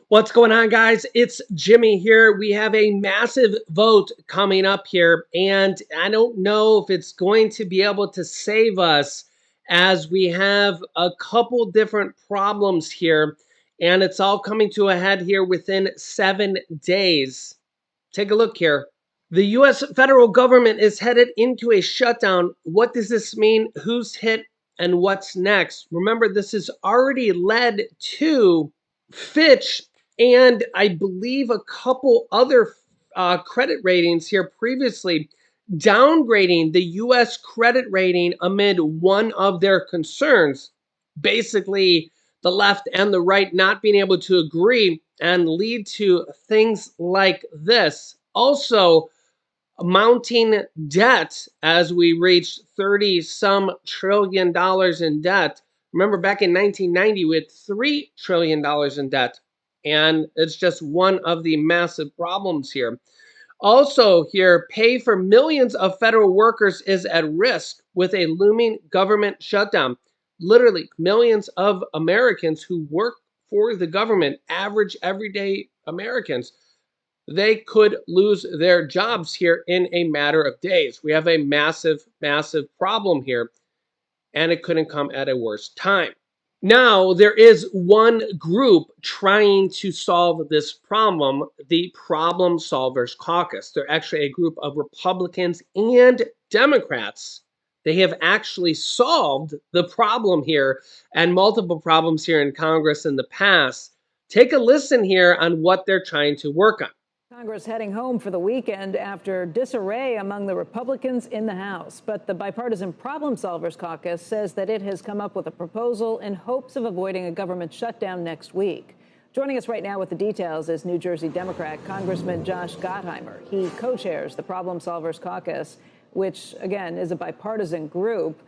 What's going on, guys? It's Jimmy here. We have a massive vote coming up here, and I don't know if it's going to be able to save us as we have a couple different problems here, and it's all coming to a head here within 7 days. Take a look here. The US federal government is headed into a shutdown. What does this mean? Who's hit and what's next? Remember, this has already led to Fitch and I believe a couple other credit ratings here previously downgrading the US credit rating amid one of their concerns. Basically, the left and the right not being able to agree and lead to things like this. Also, mounting debt as we reach 30 some trillion dollars in debt. Remember back in 1990 we had $3 trillion in debt, and it's just one of the massive problems here. Also here, pay for millions of federal workers is at risk with a looming government shutdown. Literally millions of Americans who work for the government, average everyday Americans, they could lose their jobs here in a matter of days. We have a massive, massive problem here, and it couldn't come at a worse time. Now, there is one group trying to solve this problem, the Problem Solvers Caucus. They're actually a group of Republicans and Democrats. They have actually solved the problem here and multiple problems here in Congress in the past. Take a listen here on what they're trying to work on. Congress heading home for the weekend after disarray among the Republicans in the House. But the Bipartisan Problem Solvers Caucus says that it has come up with a proposal in hopes of avoiding a government shutdown next week. Joining us right now with the details is New Jersey Democrat Congressman Josh Gottheimer. He co-chairs the Problem Solvers Caucus, which, again, is a bipartisan group.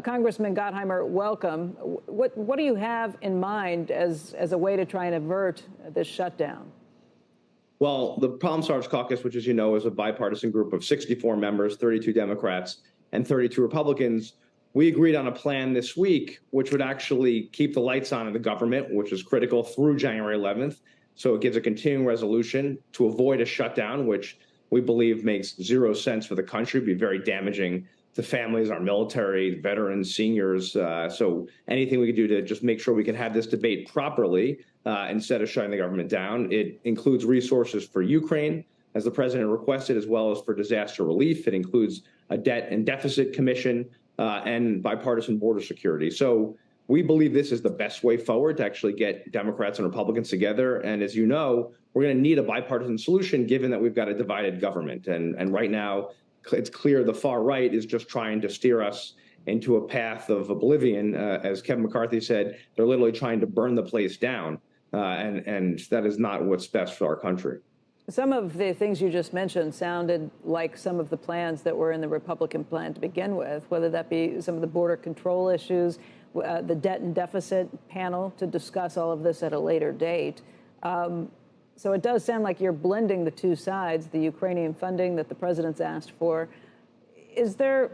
Congressman Gottheimer, welcome. What do you have in mind as a way to try and avert this shutdown? Well, the Problem Solvers Caucus, which, as you know, is a bipartisan group of 64 members, 32 Democrats and 32 Republicans, we agreed on a plan this week which would actually keep the lights on in the government, which is critical, through January 11th. So it gives a continuing resolution to avoid a shutdown, which we believe makes zero sense for the country, be very damaging to families, our military, veterans, seniors. So anything we could do to just make sure we can have this debate properly instead of shutting the government down. It includes resources for Ukraine, as the president requested, as well as for disaster relief. It includes a debt and deficit commission and bipartisan border security. So we believe this is the best way forward to actually get Democrats and Republicans together. And as you know, we're going to need a bipartisan solution given that we've got a divided government. And right now, it's clear the far right is just trying to steer us into a path of oblivion. As Kevin McCarthy said, they're literally trying to burn the place down. And that is not what's best for our country. Some of the things you just mentioned sounded like some of the plans that were in the Republican plan to begin with, whether that be some of the border control issues, the debt and deficit panel to discuss all of this at a later date. So it does sound like you're blending the two sides, the Ukrainian funding that the president's asked for. Is there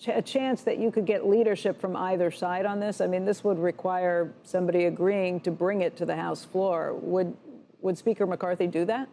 a chance that you could get leadership from either side on this? I mean, this would require somebody agreeing to bring it to the House floor. Would Speaker McCarthy do that?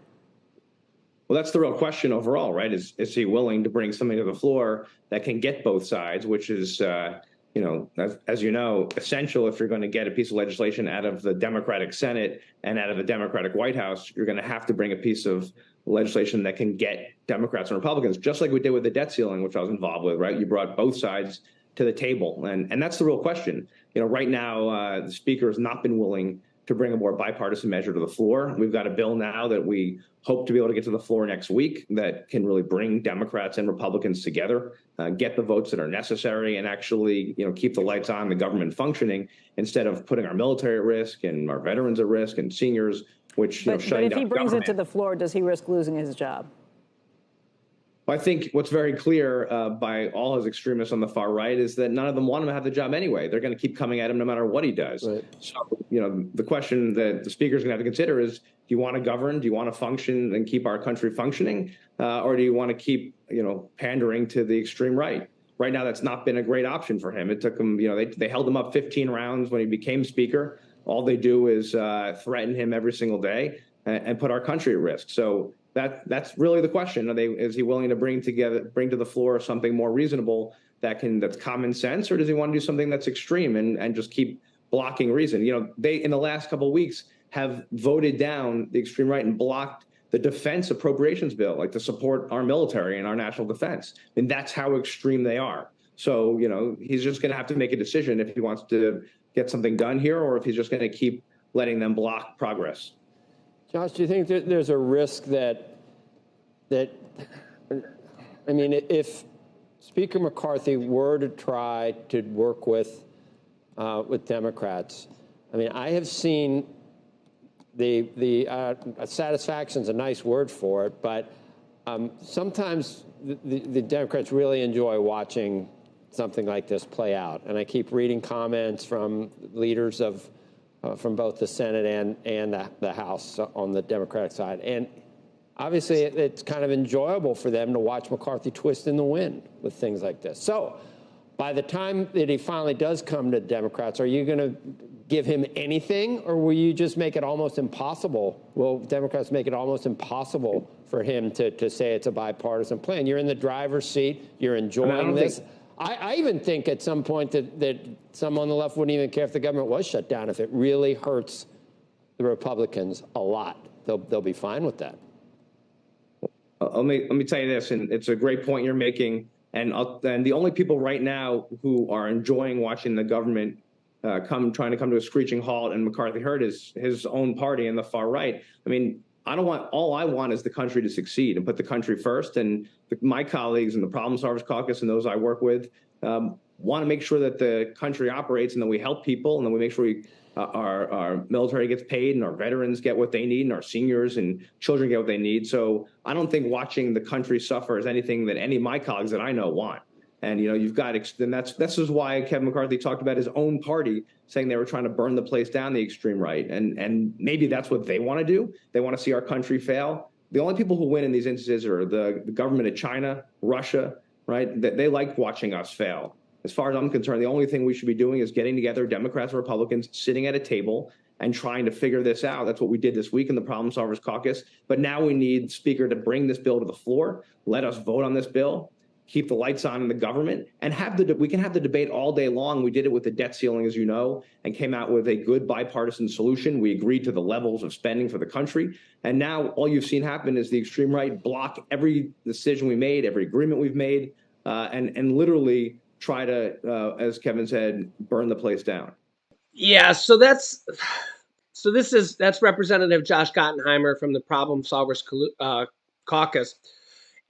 Well, that's the real question overall, right? Is he willing to bring something to the floor that can get both sides, which is, as you know, essential if you're going to get a piece of legislation out of the Democratic Senate and out of the Democratic White House. You're going to have to bring a piece of legislation that can get Democrats and Republicans, just like we did with the debt ceiling, which I was involved with, right? You brought both sides to the table. And that's the real question. Right now, the Speaker has not been willing to bring a more bipartisan measure to the floor. We've got a bill now that we hope to be able to get to the floor next week that can really bring Democrats and Republicans together, get the votes that are necessary, and actually, keep the lights on, the government functioning, instead of putting our military at risk and our veterans at risk and seniors, which, but if he brings it to the floor, does he risk losing his job? I think what's very clear by all his extremists on the far right is that none of them want him to have the job anyway. They're going to keep coming at him no matter what he does. Right. So, the question that the speaker's going to have to consider is, do you want to govern? Do you want to function and keep our country functioning? Or do you want to keep, pandering to the extreme right? Right now, that's not been a great option for him. It took him, they held him up 15 rounds when he became speaker. all they do is threaten him every single day and put our country at risk. So that's really the question. Is he willing to bring to the floor something more reasonable that's common sense, or does he want to do something that's extreme and just keep blocking reason? They in the last couple of weeks have voted down the extreme right and blocked the defense appropriations bill, like to support our military and our national defense. And that's how extreme they are. So, he's just going to have to make a decision if he wants to get something done here, or if he's just going to keep letting them block progress. Josh, do you think that there's a risk that if Speaker McCarthy were to try to work with Democrats, I have seen the satisfaction's a nice word for it, but sometimes the Democrats really enjoy watching something like this play out. And I keep reading comments from leaders from both the Senate and the House on the Democratic side. And obviously, it's kind of enjoyable for them to watch McCarthy twist in the wind with things like this. So by the time that he finally does come to Democrats, are you going to give him anything, or will you just make it almost impossible? Will Democrats make it almost impossible for him to say it's a bipartisan plan? You're in the driver's seat. You're enjoying this. I even think at some point that some on the left wouldn't even care if the government was shut down. If it really hurts the Republicans a lot, they'll be fine with that. Let me tell you this, and it's a great point you're making. And the only people right now who are enjoying watching the government trying to come to a screeching halt and McCarthy hurt is his own party and the far right. All I want is the country to succeed and put the country first. And my colleagues in the Problem Solvers Caucus and those I work with want to make sure that the country operates and that we help people and then we make sure our military gets paid and our veterans get what they need and our seniors and children get what they need. So I don't think watching the country suffer is anything that any of my colleagues that I know want. And, you've got, and this is why Kevin McCarthy talked about his own party saying they were trying to burn the place down, the extreme right. And maybe that's what they want to do. They want to see our country fail. The only people who win in these instances are the government of China, Russia, right? They like watching us fail. As far as I'm concerned, the only thing we should be doing is getting together, Democrats and Republicans, sitting at a table and trying to figure this out. That's what we did this week in the Problem Solvers Caucus. But now we need Speaker to bring this bill to the floor, let us vote on this bill, keep the lights on in the government, and we can have the debate all day long. We did it with the debt ceiling, as you know, and came out with a good bipartisan solution. We agreed to the levels of spending for the country. And now all you've seen happen is the extreme right block every decision we made, every agreement we've made, and literally try to, as Kevin said, burn the place down. Yeah, that's Representative Josh Gottenheimer from the Problem Solvers Caucus.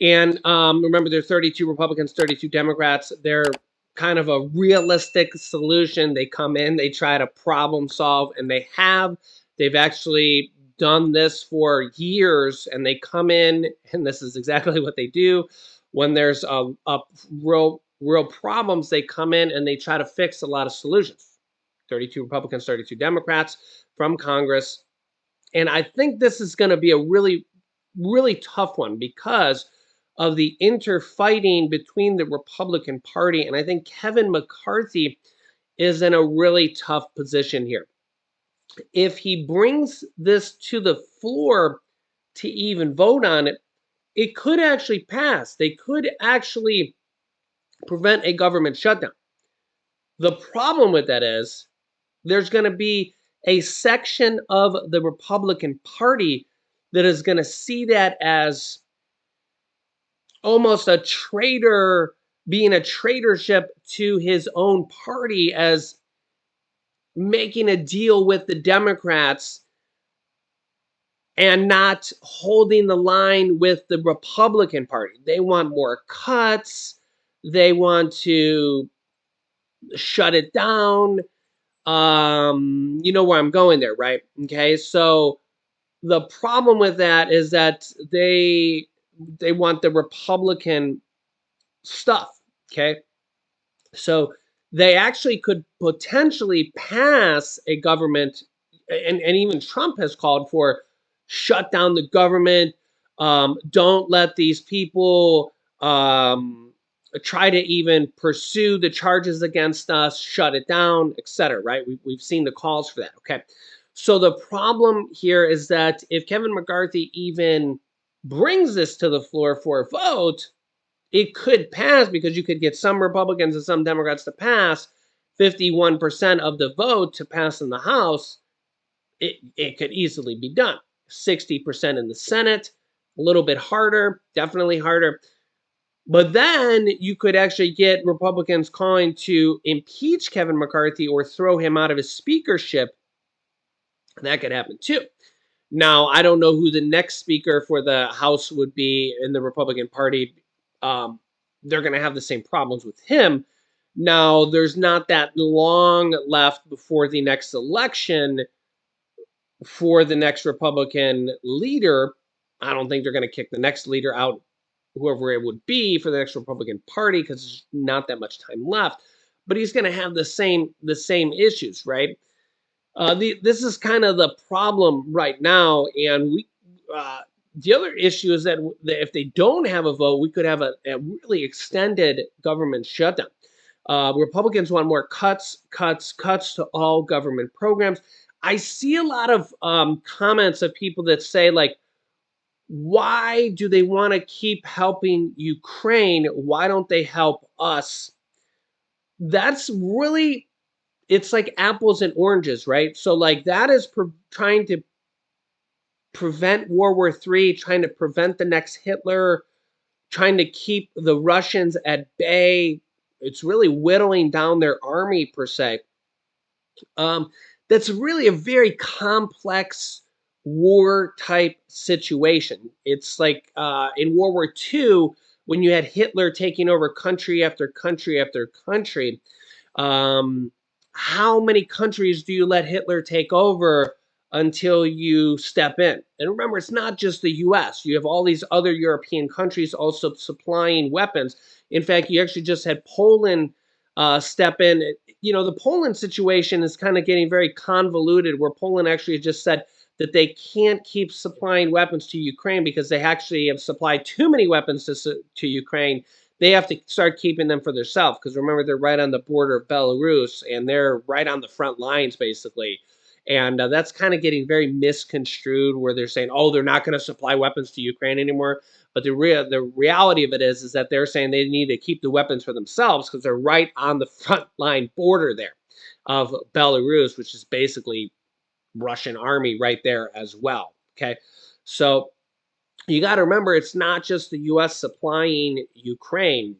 And remember, there are 32 Republicans, 32 Democrats. They're kind of a realistic solution. They come in, they try to problem solve, and they've actually done this for years, and they come in, and this is exactly what they do. When there's a real problems, they come in and they try to fix a lot of solutions. 32 Republicans, 32 Democrats from Congress. And I think this is going to be a really, really tough one because of the interfighting between the Republican Party. And I think Kevin McCarthy is in a really tough position here. If he brings this to the floor to even vote on it, it could actually pass. They could actually prevent a government shutdown. The problem with that is there's going to be a section of the Republican Party that is going to see that as almost a traitor, being a traitorship to his own party, as making a deal with the Democrats and not holding the line with the Republican Party. They want more cuts. They want to shut it down. You know where I'm going there, right? Okay, so the problem with that is that they want the Republican stuff, okay? So they actually could potentially pass a government, and even Trump has called for shut down the government, don't let these people try to even pursue the charges against us, shut it down, etc. Right? We've seen the calls for that. Okay. So the problem here is that if Kevin McCarthy even brings this to the floor for a vote, it could pass because you could get some Republicans and some Democrats to pass 51% of the vote to pass in the House. It could easily be done. 60% in the Senate, a little bit harder, definitely harder. But then you could actually get Republicans calling to impeach Kevin McCarthy or throw him out of his speakership. That could happen too. Now, I don't know who the next speaker for the House would be in the Republican Party. They're going to have the same problems with him. Now, there's not that long left before the next election for the next Republican leader. I don't think they're going to kick the next leader out, whoever it would be for the next Republican Party, because there's not that much time left. But he's going to have the same issues, right? This is kind of the problem right now, and the other issue is that if they don't have a vote, we could have a really extended government shutdown. Republicans want more cuts to all government programs. I see a lot of comments of people that say, like, why do they want to keep helping Ukraine? Why don't they help us? That's really, it's like apples and oranges, right? So like that is trying to prevent World War III, trying to prevent the next Hitler, trying to keep the Russians at bay. It's really whittling down their army per se. That's really a very complex war type situation. It's like in World War II, when you had Hitler taking over country after country after country. How many countries do you let Hitler take over until you step in? And remember, it's not just the US. You have all these other European countries also supplying weapons. In fact, you actually just had Poland step in. You know, the Poland situation is kind of getting very convoluted, where Poland actually just said that they can't keep supplying weapons to Ukraine because they actually have supplied too many weapons to Ukraine. They have to start keeping them for themselves, because remember, they're right on the border of Belarus and they're right on the front lines basically. And that's kind of getting very misconstrued, where they're saying, oh, they're not going to supply weapons to Ukraine anymore. But the reality of it is that they're saying they need to keep the weapons for themselves because they're right on the front line border there of Belarus, which is basically Russian army right there as well. Okay. So you got to remember, it's not just the US supplying Ukraine.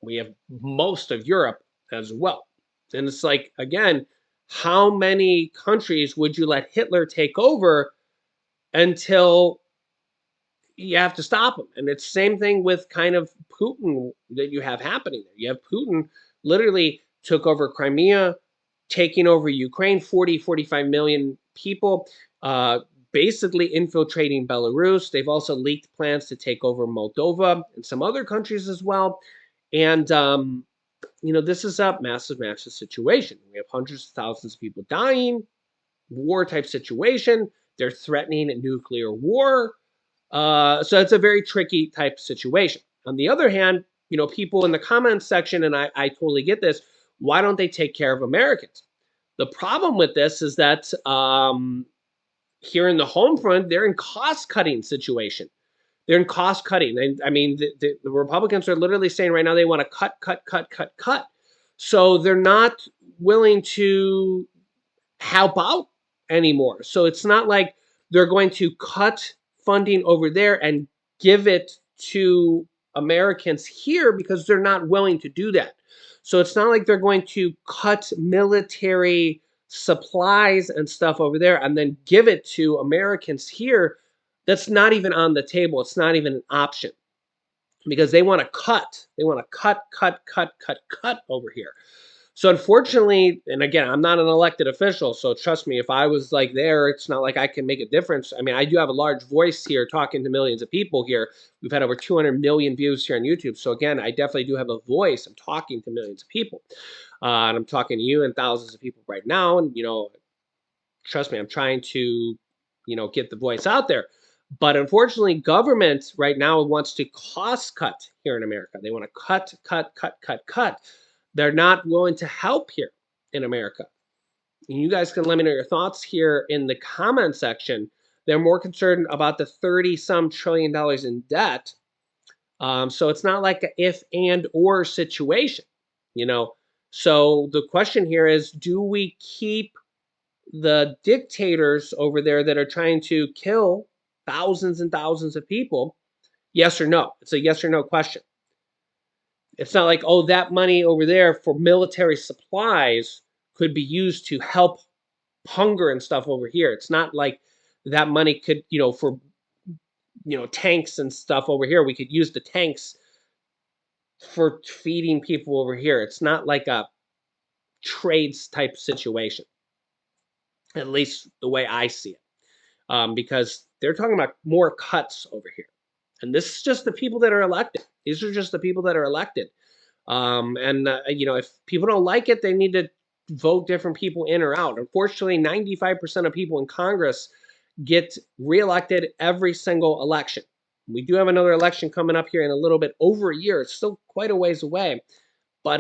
We have most of Europe as well. And it's like, again, how many countries would you let Hitler take over until you have to stop him? And it's the same thing with kind of Putin that you have happening there. You have Putin literally took over Crimea, taking over Ukraine, 45 million people, basically infiltrating Belarus. They've also leaked plans to take over Moldova and some other countries as well. And, you know, this is a massive, massive situation. We have hundreds of thousands of people dying, war type situation. They're threatening a nuclear war. So it's a very tricky type situation. On the other hand, you know, people in the comments section, and I totally get this, why don't they take care of Americans? The problem with this is that here in the home front, they're in cost-cutting situation. They're in cost cutting. I mean, the Republicans are literally saying right now they want to cut. So they're not willing to help out anymore. So it's not like they're going to cut funding over there and give it to Americans here, because they're not willing to do that. So it's not like they're going to cut military supplies and stuff over there and then give it to Americans here. That's not even on the table. It's not even an option, because they want to cut. They want to cut over here. So unfortunately, and again, I'm not an elected official, so trust me, if I was like there, it's not like I can make a difference. I mean, I do have a large voice here talking to millions of people here. We've had over 200 million views here on YouTube. So again, I definitely do have a voice. I'm talking to millions of people. And I'm talking to you and thousands of people right now. And, you know, trust me, I'm trying to, you know, get the voice out there. But unfortunately, government right now wants to cost cut here in America. They want to cut, cut, cut, cut, cut. They're not willing to help here in America. And you guys can let me know your thoughts here in the comment section. They're more concerned about the 30-some trillion dollars in debt. So it's not like an if and or situation, you know. So the question here is, do we keep the dictators over there that are trying to kill thousands and thousands of people? Yes or no? It's a yes or no question. It's not like, oh, that money over there for military supplies could be used to help hunger and stuff over here. It's not like that money could, for, tanks and stuff over here. We could use the tanks for feeding people over here. It's not like a trades type situation, at least the way I see it, because they're talking about more cuts over here. And this is just the people that are elected. These are just the people that are elected. If people don't like it, they need to vote different people in or out. Unfortunately, 95% of people in Congress get reelected every single election. We do have another election coming up here in a little bit over a year. It's still quite a ways away. But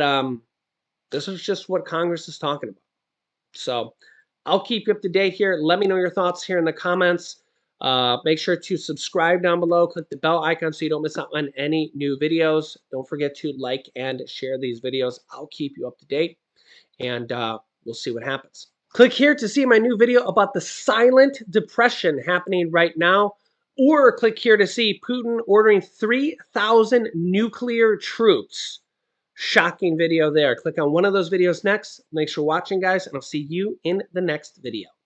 this is just what Congress is talking about. So I'll keep you up to date here. Let me know your thoughts here in the comments. Make sure to subscribe down below. Click the bell icon so you don't miss out on any new videos. Don't forget to like and share these videos. I'll keep you up to date, and we'll see what happens. Click here to see my new video about the silent depression happening right now, or click here to see Putin ordering 3,000 nuclear troops. Shocking video there. Click on one of those videos next. Thanks for watching, guys, and I'll see you in the next video.